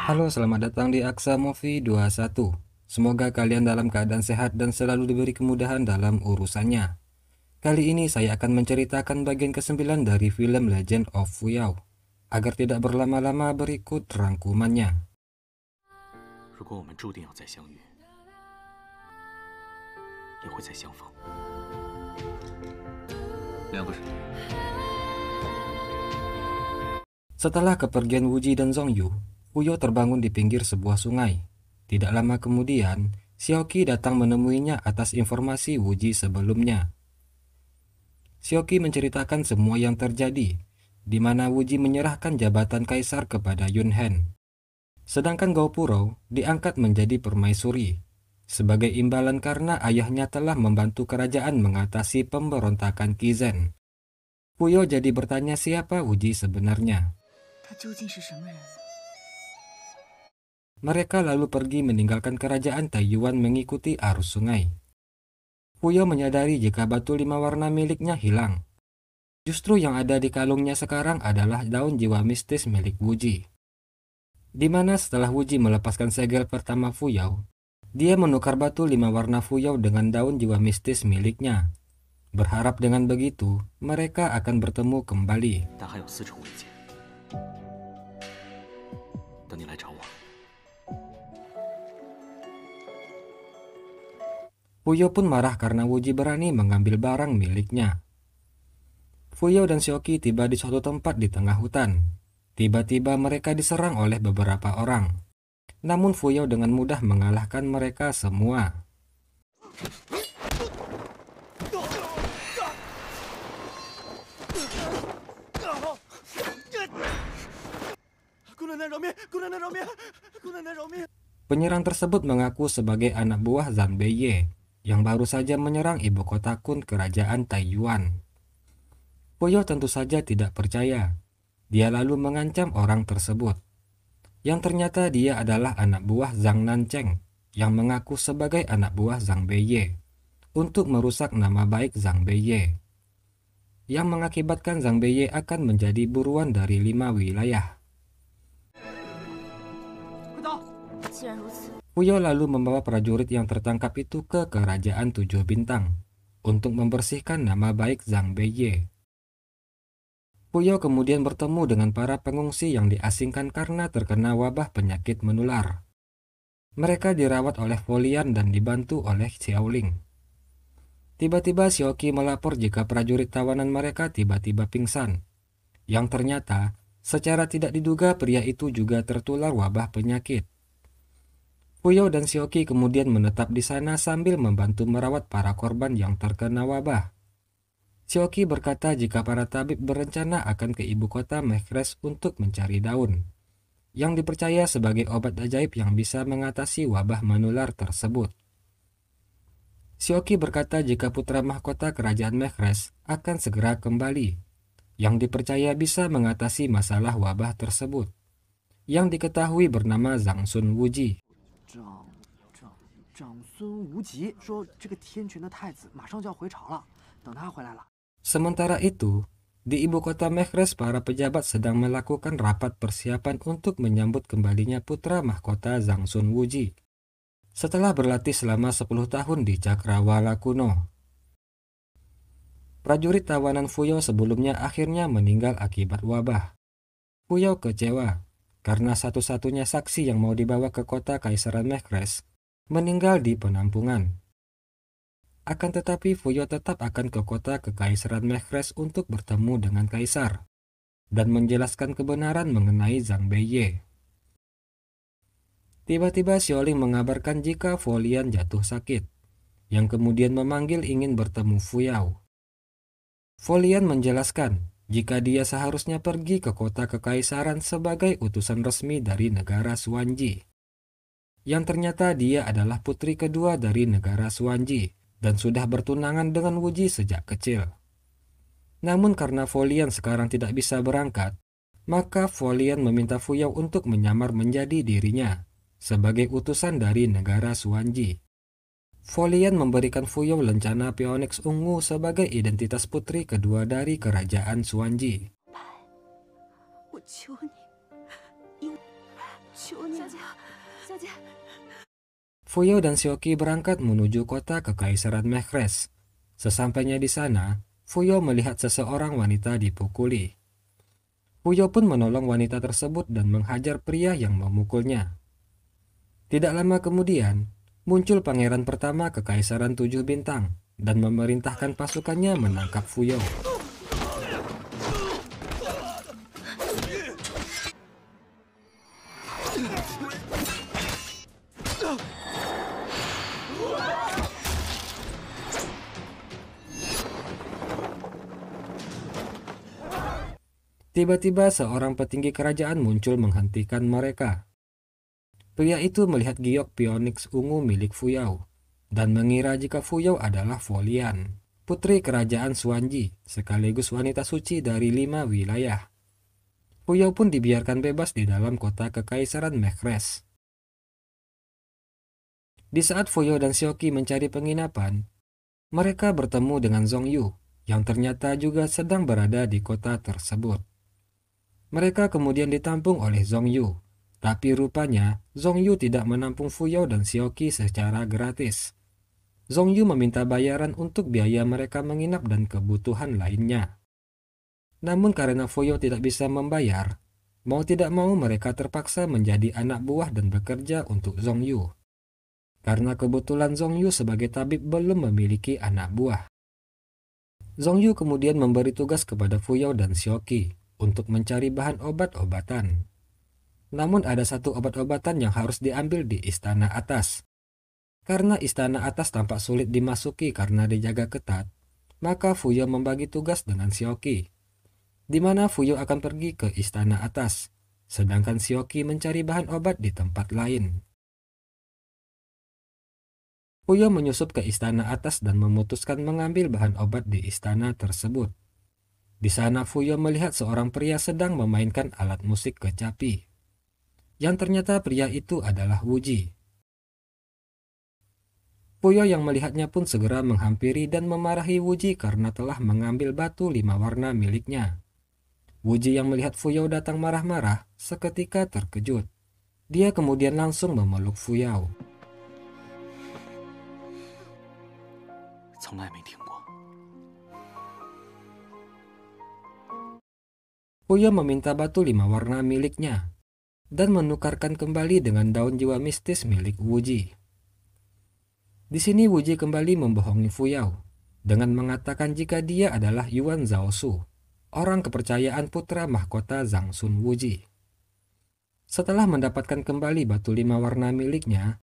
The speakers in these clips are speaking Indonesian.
Halo, selamat datang di Aksa Movie 21. Semoga kalian dalam keadaan sehat dan selalu diberi kemudahan dalam urusannya. Kali ini saya akan menceritakan bagian ke-9 dari film Legend of Fuyao. Agar tidak berlama-lama, berikut rangkumannya. 如果我们注定要再相遇，也会再相逢。两个人， Setelah kepergian Wuji dan Zhongyu, Fuyo terbangun di pinggir sebuah sungai. Tidak lama kemudian, Xiaoqi datang menemuinya atas informasi Wuji sebelumnya. Xiaoqi menceritakan semua yang terjadi, di mana Wuji menyerahkan jabatan kaisar kepada Yunhen. Sedangkan Gopuro diangkat menjadi permaisuri, sebagai imbalan karena ayahnya telah membantu kerajaan mengatasi pemberontakan Kizen. Fuyo jadi bertanya siapa Wuji sebenarnya. 他究竟是什么人？ Mereka lalu pergi meninggalkan kerajaan Taiyuan mengikuti arus sungai. Fuyo menyadari jika batu 5 warna miliknya hilang. Justru yang ada di kalungnya sekarang adalah daun jiwa mistis milik Wuji. Di mana setelah Wuji melepaskan segel pertama Fuyao, dia menukar batu 5 warna Fuyao dengan daun jiwa mistis miliknya. Berharap dengan begitu, mereka akan bertemu kembali. 但还有丝绸未解。等你来找我， Fuyo pun marah karena Wuji berani mengambil barang miliknya. Fuyo dan Xiaoqi tiba di suatu tempat di tengah hutan. Tiba-tiba mereka diserang oleh beberapa orang. Namun Fuyo dengan mudah mengalahkan mereka semua. Penyerang tersebut mengaku sebagai anak buah Zhang Beiye yang baru saja menyerang ibu kota Kun kerajaan Taiyuan. Fuyo tentu saja tidak percaya. Dia lalu mengancam orang tersebut, yang ternyata dia adalah anak buah Zhang Nancheng yang mengaku sebagai anak buah Zhang Beiye untuk merusak nama baik Zhang Beiye, yang mengakibatkan Zhang Beiye akan menjadi buruan dari 5 wilayah. 快走！ 既然如此， Fuyo lalu membawa prajurit yang tertangkap itu ke kerajaan 7 bintang untuk membersihkan nama baik Zhang Beiye. Fuyo kemudian bertemu dengan para pengungsi yang diasingkan karena terkena wabah penyakit menular. Mereka dirawat oleh Folian dan dibantu oleh Xiaoling. Tiba-tiba Xiaoqi melapor jika prajurit tawanan mereka tiba-tiba pingsan, yang ternyata secara tidak diduga pria itu juga tertular wabah penyakit. Fuyo dan Xiaoqi kemudian menetap di sana sambil membantu merawat para korban yang terkena wabah. Xiaoqi berkata jika para tabib berencana akan ke ibu kota Mekres untuk mencari daun, yang dipercaya sebagai obat ajaib yang bisa mengatasi wabah menular tersebut. Xiaoqi berkata jika putra mahkota kerajaan Mekres akan segera kembali, yang dipercaya bisa mengatasi masalah wabah tersebut, yang diketahui bernama Zhang Sun Wuji. 长孙无极说：“这个天权的太子马上就要回朝了，等他回来了。” Sementara itu, di ibu kota Mekres para pejabat sedang melakukan rapat persiapan untuk menyambut kembalinya putra mahkota Zhang Sun Wuji setelah berlatih selama 10 tahun di Cakrawala kuno. Prajurit tawanan Fuyo sebelumnya akhirnya meninggal akibat wabah. Fuyo kecewa karena satu-satunya saksi yang mau dibawa ke kota Kaisaran Mekres meninggal di penampungan. Akan tetapi Fuyo tetap akan ke kota Kekaisaran Mekres untuk bertemu dengan kaisar dan menjelaskan kebenaran mengenai Zhang Beiye. Tiba-tiba Xiaoling mengabarkan jika Folian jatuh sakit, yang kemudian memanggil ingin bertemu Fuyao. Folian menjelaskan jika dia seharusnya pergi ke kota Kekaisaran sebagai utusan resmi dari negara Xuanji, yang ternyata dia adalah putri kedua dari negara Xuanji dan sudah bertunangan dengan Wuji sejak kecil. Namun karena Folian sekarang tidak bisa berangkat, maka Folian meminta Fuyao untuk menyamar menjadi dirinya sebagai utusan dari negara Xuanji. Folian memberikan Fuyao lencana Phoenix ungu sebagai identitas putri kedua dari kerajaan Xuanji. 我求你，因求求你了，小姐。 Fuyao dan Xiaoqi berangkat menuju kota Kekaisaran Mekres. Sesampainya di sana, Fuyao melihat seseorang wanita dipukuli. Fuyao pun menolong wanita tersebut dan menghajar pria yang memukulnya. Tidak lama kemudian, muncul pangeran pertama Kekaisaran 7 Bintang dan memerintahkan pasukannya menangkap Fuyao. Tiba-tiba seorang petinggi kerajaan muncul menghentikan mereka. Pria itu melihat giok pionix ungu milik Fuyao dan mengira jika Fuyao adalah Folian, putri kerajaan Xuanji, sekaligus wanita suci dari 5 wilayah. Fuyao pun dibiarkan bebas di dalam kota Kekaisaran Mekres. Di saat Fuyao dan Xiaoqi mencari penginapan, mereka bertemu dengan Zhongyu yang ternyata juga sedang berada di kota tersebut. Mereka kemudian ditampung oleh Zhongyu, tapi rupanya Zhongyu tidak menampung Fuyao dan Xiaoqi secara gratis. Zhongyu meminta bayaran untuk biaya mereka menginap dan kebutuhan lainnya. Namun karena Fuyao tidak bisa membayar, mau tidak mau mereka terpaksa menjadi anak buah dan bekerja untuk Zhongyu. Karena kebetulan Zhongyu sebagai tabib belum memiliki anak buah. Zhongyu kemudian memberi tugas kepada Fuyao dan Xiaoqi untuk mencari bahan obat-obatan. Namun ada satu obat-obatan yang harus diambil di istana atas. Karena istana atas tampak sulit dimasuki karena dijaga ketat, maka Fuyao membagi tugas dengan Xiaoqi, di mana Fuyao akan pergi ke istana atas, sedangkan Xiaoqi mencari bahan obat di tempat lain. Fuyao menyusup ke istana atas dan memutuskan mengambil bahan obat di istana tersebut. Di sana Fuyao melihat seorang pria sedang memainkan alat musik kecapi. Yang ternyata pria itu adalah Wuji. Fuyao yang melihatnya pun segera menghampiri dan memarahi Wuji karena telah mengambil batu 5 warna miliknya. Wuji yang melihat Fuyao datang marah-marah seketika terkejut. Dia kemudian langsung memeluk Fuyao. 从来没听过。 Fuyao meminta batu 5 warna miliknya dan menukarkan kembali dengan daun jiwa mistis milik Wuji. Di sini Wuji kembali membohongi Fuyao dengan mengatakan jika dia adalah Yuan Zhaosu, orang kepercayaan putra mahkota Zhangsun Wuji. Setelah mendapatkan kembali batu 5 warna miliknya,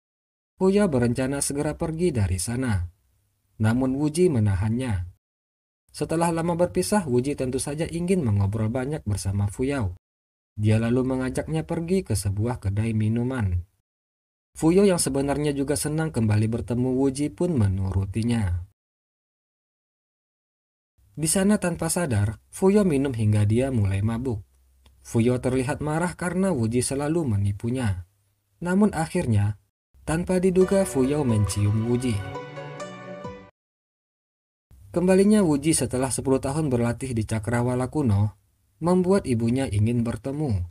Fuyao berencana segera pergi dari sana. Namun Wuji menahannya. Setelah lama berpisah, Wuji tentu saja ingin mengobrol banyak bersama Fuyao. Dia lalu mengajaknya pergi ke sebuah kedai minuman. Fuyao yang sebenarnya juga senang kembali bertemu Wuji pun menurutinya. Di sana tanpa sadar, Fuyao minum hingga dia mulai mabuk. Fuyao terlihat marah karena Wuji selalu menipunya. Namun akhirnya, tanpa diduga Fuyao mencium Wuji. Kembalinya Wuji setelah 10 tahun berlatih di Cakrawala kuno, membuat ibunya ingin bertemu.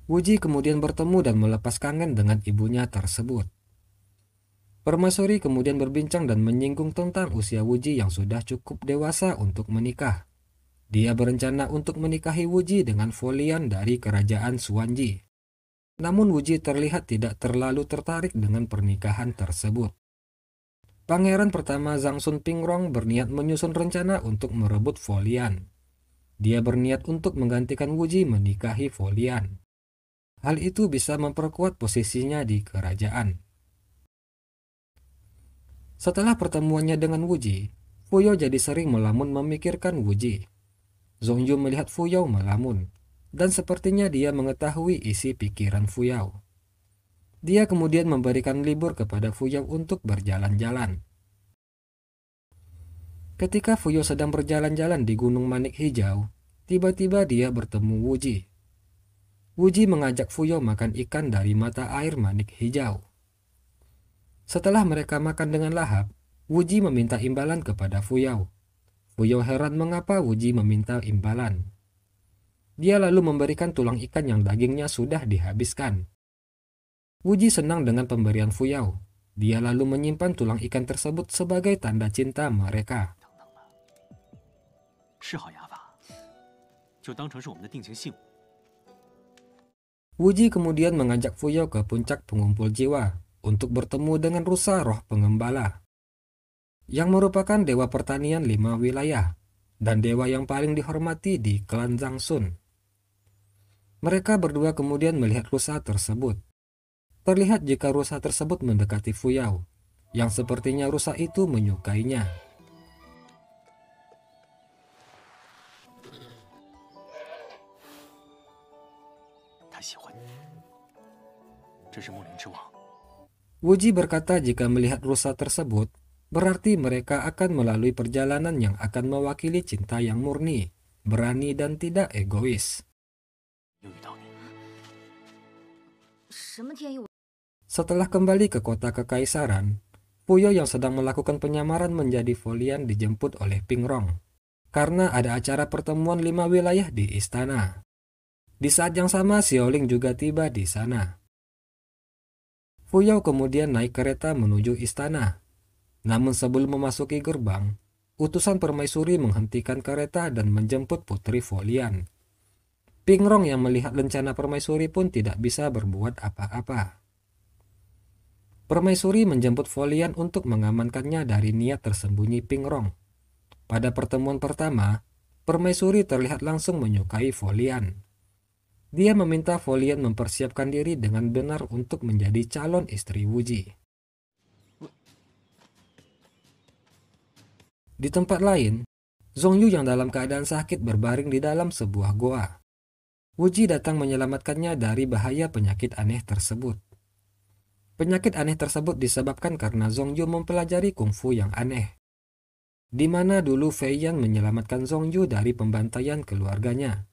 Wuji kemudian bertemu dan melepas kangen dengan ibunya tersebut. Permaisuri kemudian berbincang dan menyinggung tentang usia Wuji yang sudah cukup dewasa untuk menikah. Dia berencana untuk menikahi Wuji dengan Folian dari kerajaan Xuanji. Namun Wuji terlihat tidak terlalu tertarik dengan pernikahan tersebut. Pangeran pertama Zhangsun Pingrong berniat menyusun rencana untuk merebut Folian. Dia berniat untuk menggantikan Wuji menikahi Folian. Hal itu bisa memperkuat posisinya di kerajaan. Setelah pertemuannya dengan Wuji, Fuyao jadi sering melamun memikirkan Wuji. Zhongyu melihat Fuyao melamun, dan sepertinya dia mengetahui isi pikiran Fuyao. Dia kemudian memberikan libur kepada Fuyao untuk berjalan-jalan. Ketika Fuyao sedang berjalan-jalan di Gunung Manik Hijau, tiba-tiba dia bertemu Wuji. Wuji mengajak Fuyao makan ikan dari mata air Manik Hijau. Setelah mereka makan dengan lahap, Wuji meminta imbalan kepada Fuyao. Fuyao heran mengapa Wuji meminta imbalan. Dia lalu memberikan tulang ikan yang dagingnya sudah dihabiskan. Wuji senang dengan pemberian Fuyao. Dia lalu menyimpan tulang ikan tersebut sebagai tanda cinta mereka. 吃好牙法，就当成是我们的定情信物。 Wuji kemudian mengajak Fuyao ke puncak pengumpul jiwa untuk bertemu dengan rusa roh pengembala, yang merupakan dewa pertanian 5 wilayah dan dewa yang paling dihormati di klan Zhangsun. Mereka berdua kemudian melihat rusa tersebut. Terlihat jika rusa tersebut mendekati Fuyao, yang sepertinya rusa itu menyukainya. 他喜欢你，这是木林之王。 Wuji berkata jika melihat rusa tersebut, berarti mereka akan melalui perjalanan yang akan mewakili cinta yang murni, berani dan tidak egois. 又遇到你， 什么天意？ Setelah kembali ke kota kekaisaran, Puyo yang sedang melakukan penyamaran menjadi Folian dijemput oleh Pingrong karena ada acara pertemuan 5 wilayah di istana. Di saat yang sama, Xiaoling juga tiba di sana. Fuyao kemudian naik kereta menuju istana. Namun sebelum memasuki gerbang, utusan permaisuri menghentikan kereta dan menjemput Putri Folian. Pingrong yang melihat rencana permaisuri pun tidak bisa berbuat apa-apa. Permaisuri menjemput Folian untuk mengamankannya dari niat tersembunyi Pingrong. Pada pertemuan pertama, permaisuri terlihat langsung menyukai Folian. Dia meminta Folian mempersiapkan diri dengan benar untuk menjadi calon istri Wuji. Di tempat lain, Zhongyu yang dalam keadaan sakit berbaring di dalam sebuah goa. Wuji datang menyelamatkannya dari bahaya penyakit aneh tersebut. Penyakit aneh tersebut disebabkan karena Zhongyu mempelajari kungfu yang aneh, di mana dulu Fei Yan menyelamatkan Zhongyu dari pembantaian keluarganya.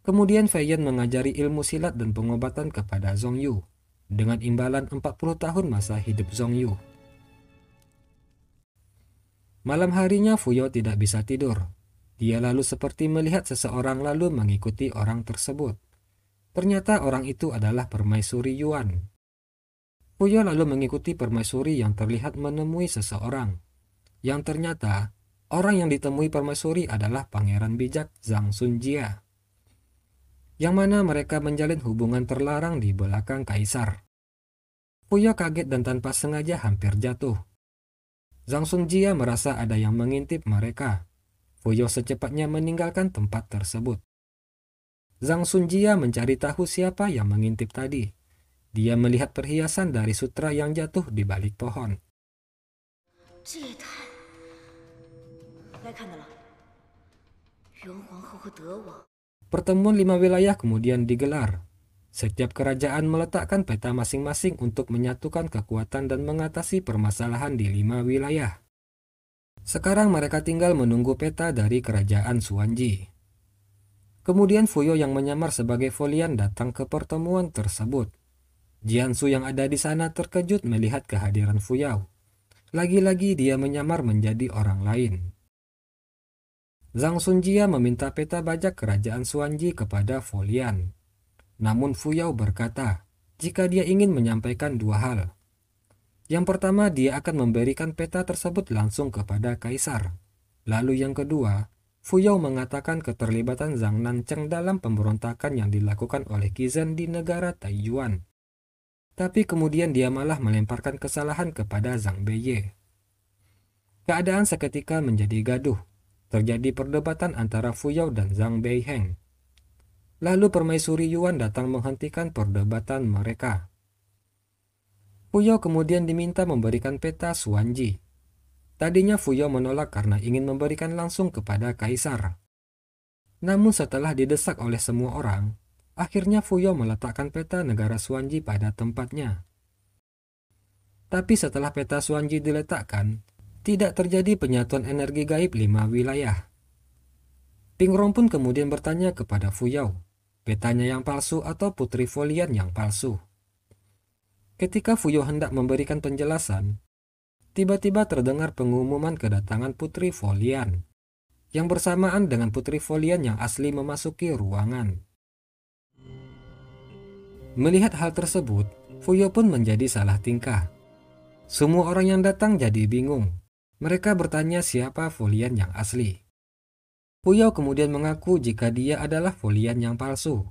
Kemudian Fei Yan mengajari ilmu silat dan pengobatan kepada Zhongyu dengan imbalan 40 tahun masa hidup Zhongyu. Malam harinya Fuyao tidak bisa tidur. Dia lalu seperti melihat seseorang lalu mengikuti orang tersebut. Ternyata orang itu adalah permaisuri Yuan. Fuyao lalu mengikuti permaisuri yang terlihat menemui seseorang. Yang ternyata orang yang ditemui permaisuri adalah pangeran bijak Zhang Sunjia, yang mana mereka menjalin hubungan terlarang di belakang kaisar. Fuyao kaget dan tanpa sengaja hampir jatuh. Zhang Sunjia merasa ada yang mengintip mereka. Fuyao secepatnya meninggalkan tempat tersebut. Zhang Sunjia mencari tahu siapa yang mengintip tadi. Dia melihat perhiasan dari sutra yang jatuh di balik pohon. 这也太……该看的了。元皇后和德王。 Pertemuan 5 wilayah kemudian digelar. Setiap kerajaan meletakkan peta masing-masing untuk menyatukan kekuatan dan mengatasi permasalahan di 5 wilayah. Sekarang mereka tinggal menunggu peta dari kerajaan Xuanji. Kemudian Fuyao yang menyamar sebagai Folian datang ke pertemuan tersebut. Jiansu yang ada di sana terkejut melihat kehadiran Fuyao. Lagi-lagi dia menyamar menjadi orang lain. Zhang Sunjia meminta peta bajak kerajaan Xuanji kepada Folian. Namun Fuyao berkata, jika dia ingin menyampaikan 2 hal. Yang pertama, dia akan memberikan peta tersebut langsung kepada kaisar. Lalu yang kedua, Fuyao mengatakan keterlibatan Zhang Nancheng dalam pemberontakan yang dilakukan oleh Qizhen di negara Taiyuan. Tapi kemudian dia malah melemparkan kesalahan kepada Zhang Beiye. Keadaan seketika menjadi gaduh. Terjadi perdebatan antara Fuyao dan Zhang Beiheng. Lalu permaisuri Yuan datang menghentikan perdebatan mereka. Fuyao kemudian diminta memberikan peta Xuanji. Tadinya Fuyao menolak karena ingin memberikan langsung kepada kaisar. Namun setelah didesak oleh semua orang, akhirnya Fuyao meletakkan peta negara Xuanji pada tempatnya. Tapi setelah peta Xuanji diletakkan, tidak terjadi penyatuan energi gaib 5 wilayah. Pingrong pun kemudian bertanya kepada Fuyao, petanya yang palsu atau Putri Folian yang palsu. Ketika Fuyao hendak memberikan penjelasan, tiba-tiba terdengar pengumuman kedatangan Putri Folian, yang bersamaan dengan Putri Folian yang asli memasuki ruangan. Melihat hal tersebut, Fuyao pun menjadi salah tingkah. Semua orang yang datang jadi bingung. Mereka bertanya siapa Folian yang asli. Fuyao kemudian mengaku jika dia adalah Folian yang palsu.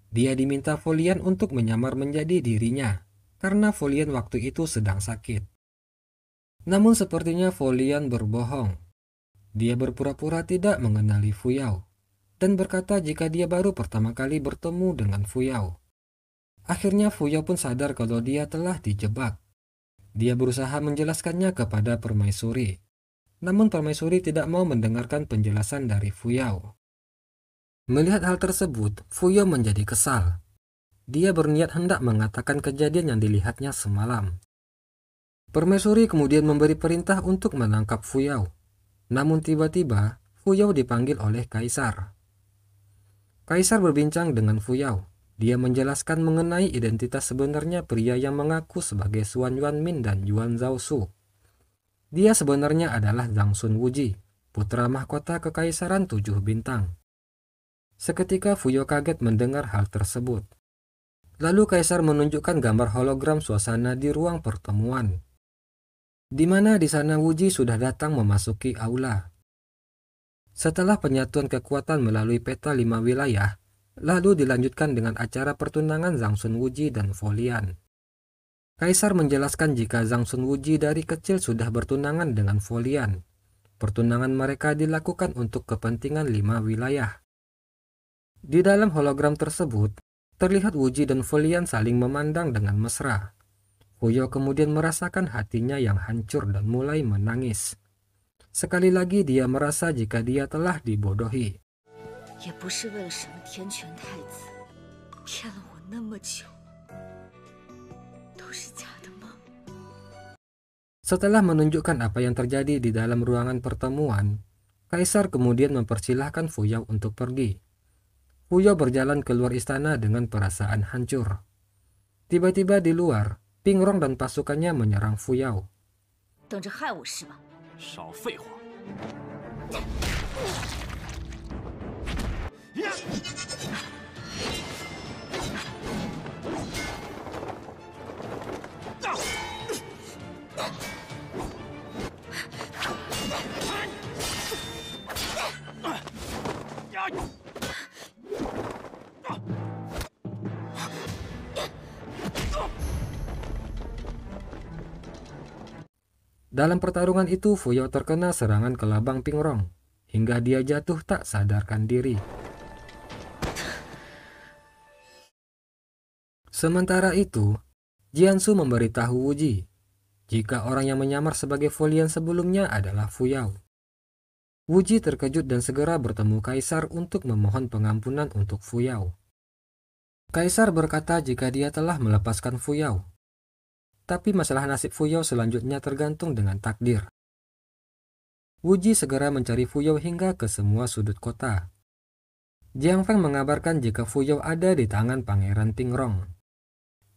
Dia diminta Folian untuk menyamar menjadi dirinya, karena Folian waktu itu sedang sakit. Namun sepertinya Folian berbohong. Dia berpura-pura tidak mengenali Fuyao, dan berkata jika dia baru pertama kali bertemu dengan Fuyao. Akhirnya Fuyao pun sadar kalau dia telah dijebak. Dia berusaha menjelaskannya kepada permaisuri. Namun permaisuri tidak mau mendengarkan penjelasan dari Fuyao. Melihat hal tersebut, Fuyao menjadi kesal. Dia berniat hendak mengatakan kejadian yang dilihatnya semalam. Permaisuri kemudian memberi perintah untuk menangkap Fuyao. Namun tiba-tiba, Fuyao dipanggil oleh Kaisar. Kaisar berbincang dengan Fuyao. Dia menjelaskan mengenai identitas sebenarnya pria yang mengaku sebagai Xuan Yuanmin dan Yuan Zhaosu. Dia sebenarnya adalah Zhang Sun Wuji, putra mahkota Kekaisaran 7 Bintang. Seketika Fuyao kaget mendengar hal tersebut. Lalu Kaisar menunjukkan gambar hologram suasana di ruang pertemuan, di mana di sana Wuji sudah datang memasuki aula. Setelah penyatuan kekuatan melalui peta 5 wilayah, lalu dilanjutkan dengan acara pertunangan Zhang Sun Wuji dan Folian. Kaisar menjelaskan jika Zhang Sun Wuji dari kecil sudah bertunangan dengan Folian. Pertunangan mereka dilakukan untuk kepentingan 5 wilayah. Di dalam hologram tersebut, terlihat Wuji dan Folian saling memandang dengan mesra. Fuyao kemudian merasakan hatinya yang hancur dan mulai menangis. Sekali lagi dia merasa jika dia telah dibodohi. 也不是为了什么天权太子，骗了我那么久，都是假的吗？ Setelah menunjukkan apa yang terjadi di dalam ruangan pertemuan, Kaisar kemudian mempersilahkan Fuyao untuk pergi. Fuyao berjalan keluar istana dengan perasaan hancur. Tiba-tiba di luar, Pingrong dan pasukannya menyerang Fuyao. 等着害我是吧？少废话！ Dalam pertarungan itu, Fuyao terkena serangan kelabang Pingrong, hingga dia jatuh tak sadarkan diri. Sementara itu, Jiansu memberitahu Wuji jika orang yang menyamar sebagai Folian sebelumnya adalah Fuyao. Wuji terkejut dan segera bertemu Kaisar untuk memohon pengampunan untuk Fuyao. Kaisar berkata jika dia telah melepaskan Fuyao, tapi masalah nasib Fuyao selanjutnya tergantung dengan takdir. Wuji segera mencari Fuyao hingga ke semua sudut kota. Jiang Feng mengabarkan jika Fuyao ada di tangan Pangeran Pingrong.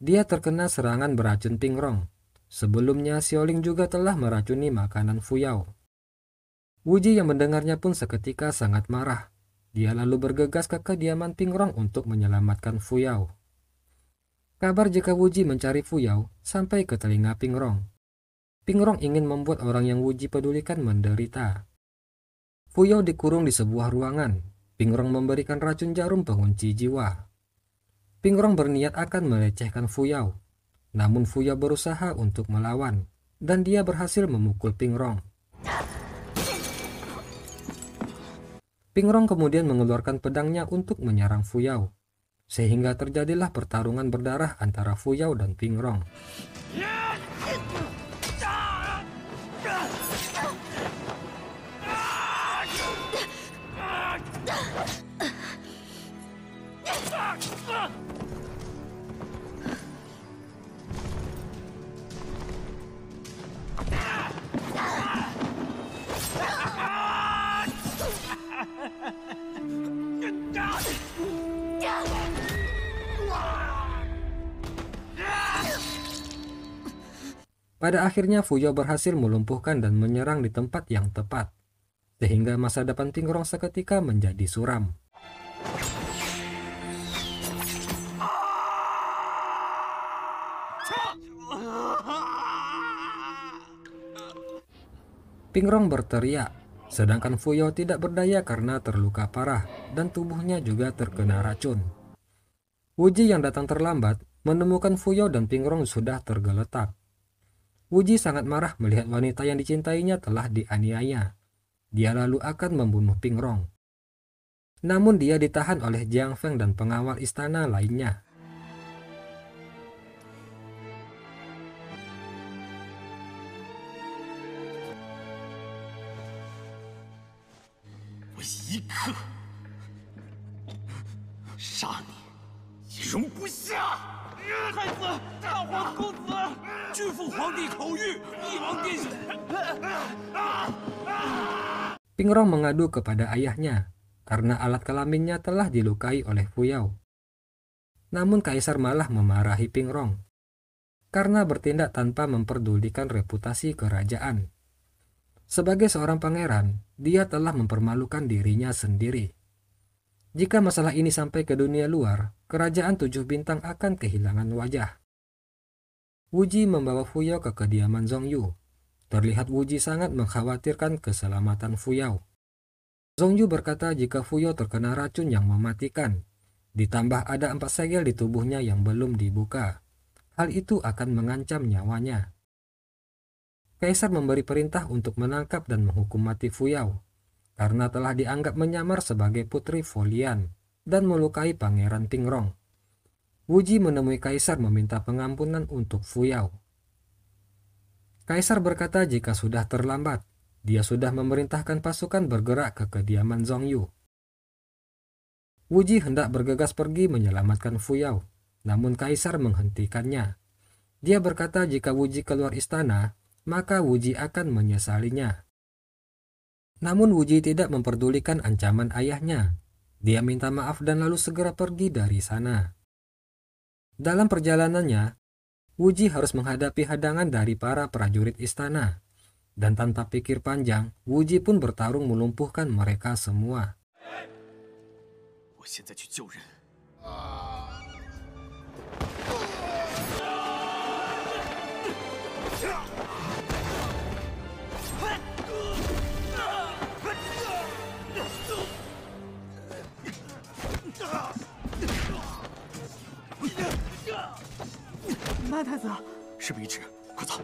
Dia terkena serangan beracun Pingrong. Sebelumnya Xiaoling juga telah meracuni makanan Fuyao. Wuji yang mendengarnya pun seketika sangat marah. Dia lalu bergegas ke kediaman Pingrong untuk menyelamatkan Fuyao. Kabar jika Wuji mencari Fuyao sampai ke telinga Pingrong. Pingrong ingin membuat orang yang Wuji pedulikan menderita. Fuyao dikurung di sebuah ruangan. Pingrong memberikan racun jarum pengunci jiwa. Pingrong berniat akan melecehkan Fuyao. Namun Fuyao berusaha untuk melawan, dan dia berhasil memukul Pingrong. Pingrong kemudian mengeluarkan pedangnya untuk menyerang Fuyao, sehingga terjadilah pertarungan berdarah antara Fuyao dan Pingrong. Pada akhirnya Fuyao berhasil melumpuhkan dan menyerang di tempat yang tepat, sehingga masa depan Pingrong seketika menjadi suram. Pingrong berteriak, sedangkan Fuyao tidak berdaya karena terluka parah dan tubuhnya juga terkena racun. Wuji yang datang terlambat menemukan Fuyao dan Pingrong sudah tergeletak. Wuji sangat marah melihat wanita yang dicintainya telah dianiaya. Dia lalu akan membunuh Pingrong. Namun dia ditahan oleh Jiang Feng dan pengawal istana lainnya. Pingrong mengadu kepada ayahnya karena alat kelaminnya telah dilukai oleh Fuyao. Namun kaisar malah memarahi Pingrong karena bertindak tanpa memperdulikan reputasi kerajaan. Sebagai seorang pangeran, dia telah mempermalukan dirinya sendiri. Jika masalah ini sampai ke dunia luar, kerajaan 7 bintang akan kehilangan wajah. Wuji membawa Fuyao ke kediaman Zhongyu. Terlihat Wuji sangat mengkhawatirkan keselamatan Fuyao. Zhongyu berkata jika Fuyao terkena racun yang mematikan, ditambah ada 4 segel di tubuhnya yang belum dibuka, hal itu akan mengancam nyawanya. Kaisar memberi perintah untuk menangkap dan menghukum mati Fuyao karena telah dianggap menyamar sebagai putri Folian dan melukai Pangeran Pingrong. Wuji menemui Kaisar meminta pengampunan untuk Fuyao. Kaisar berkata jika sudah terlambat, dia sudah memerintahkan pasukan bergerak ke kediaman Zhongyu. Wuji hendak bergegas pergi menyelamatkan Fuyao, namun Kaisar menghentikannya. Dia berkata jika Wuji keluar istana, maka Wuji akan menyesalinya. Namun Wuji tidak memperdulikan ancaman ayahnya. Dia minta maaf dan lalu segera pergi dari sana. Dalam perjalanannya, Wuji harus menghadapi hadangan dari para prajurit istana. Dan tanpa pikir panjang, Wuji pun bertarung melumpuhkan mereka semua.马太子，事不宜迟，快走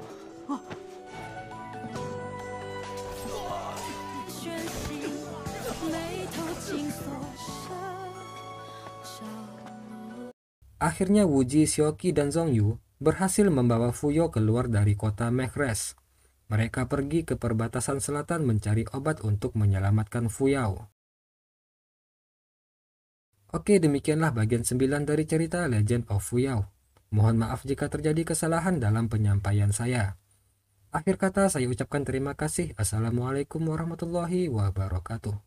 ！Akhirnya Wuji, Xiaoqi, dan Zhongyu berhasil membawa Fuyao keluar dari kota Mekres. Mereka pergi ke perbatasan selatan mencari obat untuk menyelamatkan Fuyao. Oke, demikianlah bagian 9 dari cerita Legend of Fuyao. Mohon maaf jika terjadi kesalahan dalam penyampaian saya. Akhir kata saya ucapkan terima kasih. Assalamualaikum warahmatullahi wabarakatuh.